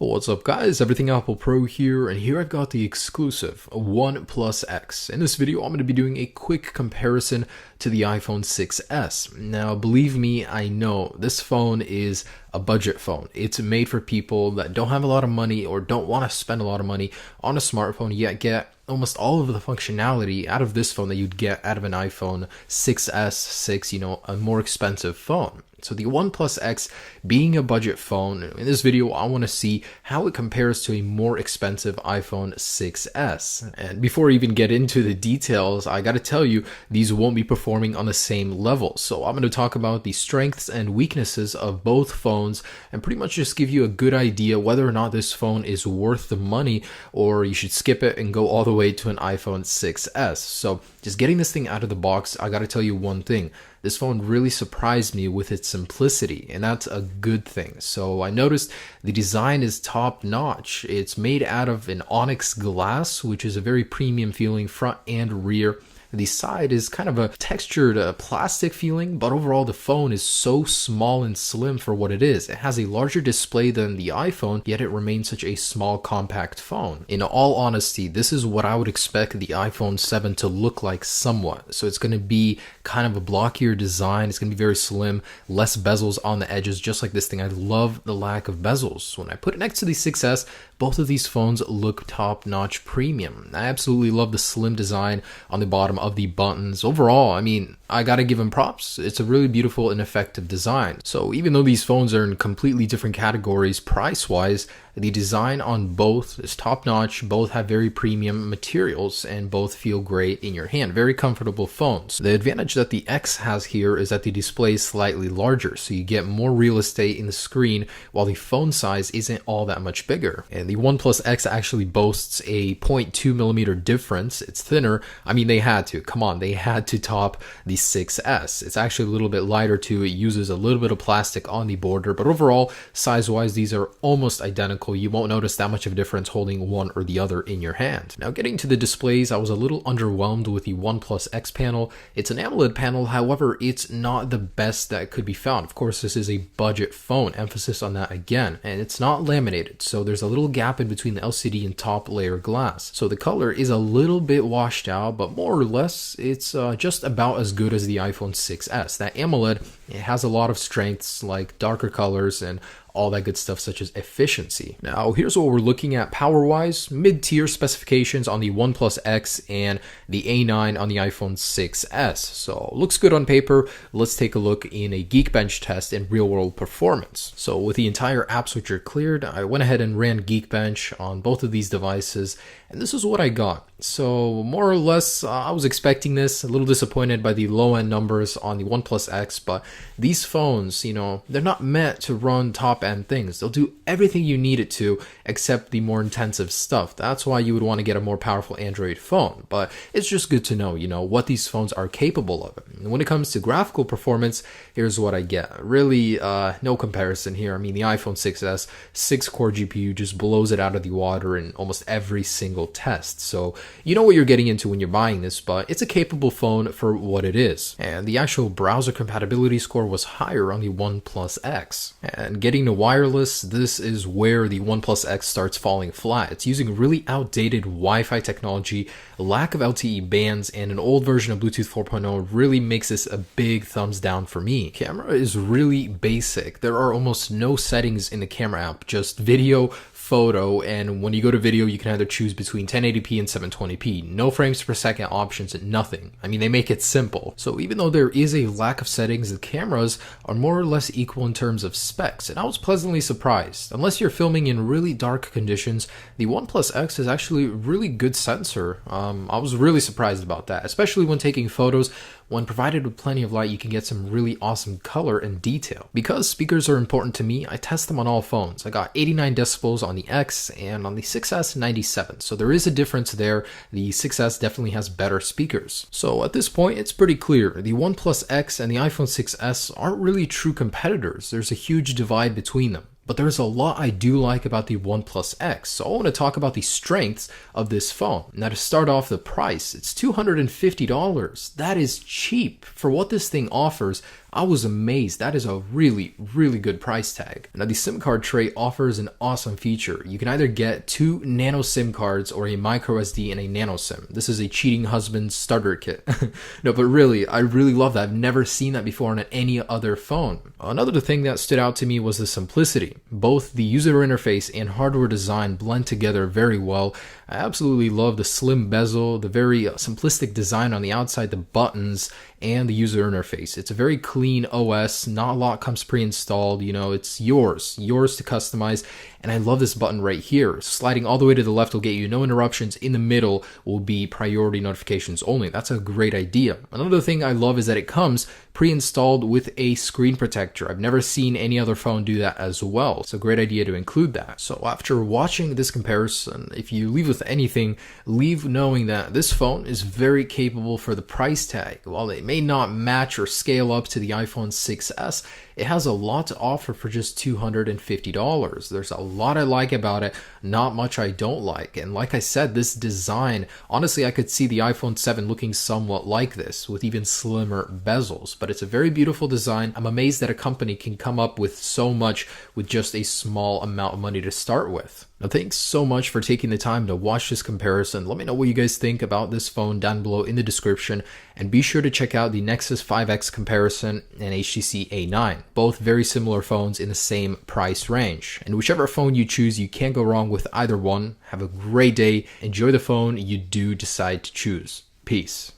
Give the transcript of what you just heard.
What's up guys, Everything Apple Pro here, and here I've got the exclusive OnePlus X. In this video, I'm going to be doing a quick comparison to the iPhone 6s. Now, believe me, I know this phone is a budget phone. It's made for people that don't have a lot of money or don't want to spend a lot of money on a smartphone, yet get almost all of the functionality out of this phone that you'd get out of an iPhone 6s, 6, a more expensive phone. So the OnePlus X being a budget phone, in this video I want to see how it compares to a more expensive iPhone 6s. And before I even get into the details, I gotta tell you, these won't be performing on the same level. So I'm going to talk about the strengths and weaknesses of both phones and pretty much just give you a good idea whether or not this phone is worth the money or you should skip it and go all the way to an iPhone 6s. So just getting this thing out of the box, I gotta tell you one thing. This phone really surprised me with its simplicity, and that's a good thing. So I noticed the design is top notch. It's made out of an onyx glass, which is a very premium feeling front and rear. The side is kind of a textured plastic feeling, but overall the phone is so small and slim for what it is. It has a larger display than the iPhone, yet it remains such a small compact phone. In all honesty, this is what I would expect the iPhone 7 to look like somewhat. So it's going to be kind of a blockier design. It's going to be very slim, less bezels on the edges, just like this thing. I love the lack of bezels. When I put it next to the 6S, both of these phones look top-notch premium. I absolutely love the slim design on the bottom of the buttons. Overall, I mean, I gotta give them props. It's a really beautiful and effective design. So even though these phones are in completely different categories price-wise, the design on both is top-notch, both have very premium materials, and both feel great in your hand. Very comfortable phones. The advantage that the X has here is that the display is slightly larger, so you get more real estate in the screen, while the phone size isn't all that much bigger. And the OnePlus X actually boasts a 0.2mm difference. It's thinner. I mean, they had to. Come on, they had to top the 6S. It's actually a little bit lighter too. It uses a little bit of plastic on the border, but overall, size-wise, these are almost identical. You won't notice that much of a difference holding one or the other in your hand. Now, getting to the displays, I was a little underwhelmed with the OnePlus X panel. It's an AMOLED panel, however, it's not the best that could be found. Of course, this is a budget phone, emphasis on that again, and it's not laminated, so there's a little gap in between the LCD and top layer glass. So the color is a little bit washed out, but more or less, it's just about as good as the iPhone 6s. That AMOLED, it has a lot of strengths like darker colors and all that good stuff such as efficiency. Now here's what we're looking at power-wise. Mid-tier specifications on the OnePlus X and the A9 on the iPhone 6s. So looks good on paper. Let's take a look in a Geekbench test in real-world performance. So with the entire app switcher cleared, I went ahead and ran Geekbench on both of these devices, and this is what I got. So more or less, I was expecting this. A little disappointed by the low-end numbers on the OnePlus X, but these phones, they're not meant to run top-end things. They'll do everything you need it to, except the more intensive stuff. That's why you would want to get a more powerful Android phone. But it's just good to know, what these phones are capable of. And when it comes to graphical performance, here's what I get. Really, no comparison here. I mean, the iPhone 6s, 6-core GPU just blows it out of the water in almost every single test. So you know what you're getting into when you're buying this, but it's a capable phone for what it is. And the actual browser compatibility score was higher on the OnePlus X. And getting to wireless, this is where the OnePlus X starts falling flat. It's using really outdated Wi-Fi technology, a lack of LTE bands, and an old version of Bluetooth 4.0 really makes this a big thumbs down for me. Camera is really basic. There are almost no settings in the camera app, just video, photo, and when you go to video, you can either choose between 1080p and 720p. No frames per second options, nothing. I mean, they make it simple. So even though there is a lack of settings, the cameras are more or less equal in terms of specs, and I was pleasantly surprised. Unless you're filming in really dark conditions, the OnePlus X is actually a really good sensor. I was really surprised about that, especially when taking photos. When provided with plenty of light, you can get some really awesome color and detail. Because speakers are important to me, I test them on all phones. I got 89 decibels on the X, and on the 6S, 97. So there is a difference there. The 6S definitely has better speakers. So at this point, it's pretty clear. The OnePlus X and the iPhone 6S aren't really true competitors. There's a huge divide between them. But there's a lot I do like about the OnePlus X, so I want to talk about the strengths of this phone. Now to start off, the price, it's $250. That is cheap. For what this thing offers, I was amazed. That is a really, really good price tag. Now the SIM card tray offers an awesome feature. You can either get 2 nano SIM cards or a micro SD and a nano SIM. This is a cheating husband starter kit. No, but really, I really love that. I've never seen that before on any other phone. Another thing that stood out to me was the simplicity. Both the user interface and hardware design blend together very well. I absolutely love the slim bezel, the very simplistic design on the outside, the buttons, and the user interface. It's a very clean OS, not a lot comes pre-installed, it's yours to customize. And I love this button right here. Sliding all the way to the left will get you no interruptions. In the middle will be priority notifications only. That's a great idea. Another thing I love is that it comes pre-installed with a screen protector. I've never seen any other phone do that as well. It's a great idea to include that. So after watching this comparison, if you leave with anything, leave knowing that this phone is very capable for the price tag. While it may not match or scale up to the iPhone 6s, it has a lot to offer for just $250. There's a lot I like about it, not much I don't like. And like I said, this design, honestly, I could see the iPhone 7 looking somewhat like this with even slimmer bezels, but it's a very beautiful design. I'm amazed that a company can come up with so much with just a small amount of money to start with. Now, thanks so much for taking the time to watch this comparison. Let me know what you guys think about this phone down below in the description, and be sure to check out the Nexus 5X comparison and HTC A9. Both very similar phones in the same price range. And whichever phone you choose, you can't go wrong with either one. Have a great day. Enjoy the phone you do decide to choose. Peace.